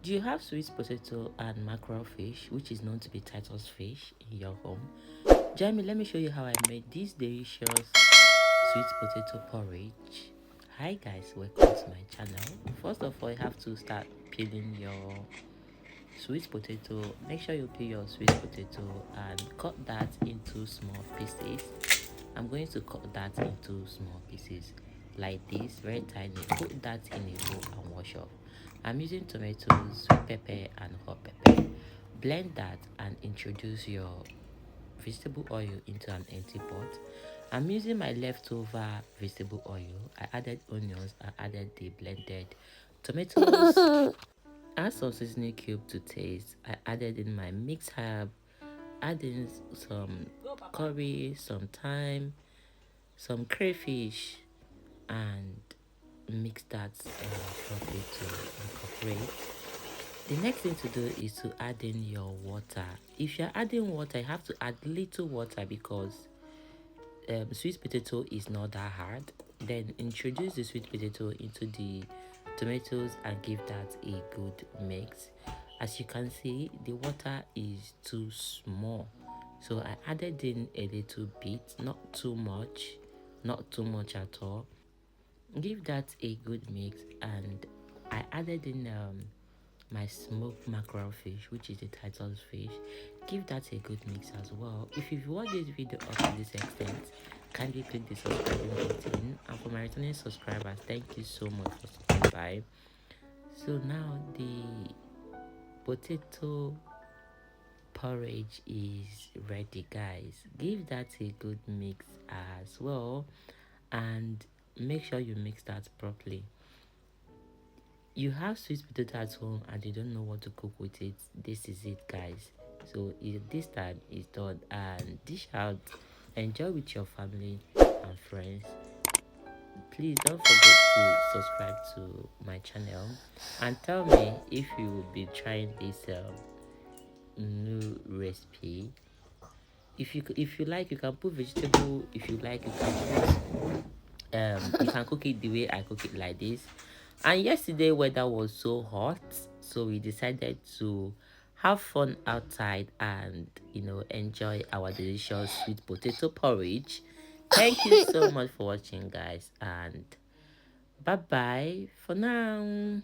Do you have sweet potato and mackerel fish, which is known to be Titus fish, in your home? Join me, let me show you how I made this delicious sweet potato porridge. Hi guys, welcome to my channel. First of all, you have to start peeling your sweet potato. Make sure you peel your sweet potato and cut that into small pieces. I'm going to cut that into small pieces like this, very tiny. Put that in a bowl and wash off. I'm using tomatoes, sweet pepper and hot pepper. Blend that and introduce your vegetable oil into an empty pot. I'm using my leftover vegetable oil. I added onions, I added the blended tomatoes. Add some seasoning cube to taste. I added in my mixed herb, adding some curry, some thyme, some crayfish, and mix that properly to incorporate. The next thing to do is to add in your water. If you're adding water, you have to add little water because sweet potato is not that hard. Then introduce the sweet potato into the tomatoes and give that a good mix. As you can see, the water is too small, so I added in a little bit, not too much, not too much at all. Give that a good mix, and I added in my smoked mackerel fish, which is the title fish. Give that a good mix as well. If you've watched this video up to this extent, kindly click the subscribing button. And for my returning subscribers, thank you so much for stopping by. So now the potato porridge is ready, guys. Give that a good mix as well, and make sure you mix that properly. You have sweet potato at home and you don't know what to cook with it, this is it, guys. So this time is done, and dish out, enjoy with your family and friends. Please don't forget to subscribe to my channel and tell me if you will be trying this new recipe. If you like, you can put vegetable. If you like, you can put you can cook it the way I cook it, like this. And yesterday weather was so hot, so we decided to have fun outside and enjoy our delicious sweet potato porridge. Thank you so much for watching, guys, and bye bye for now.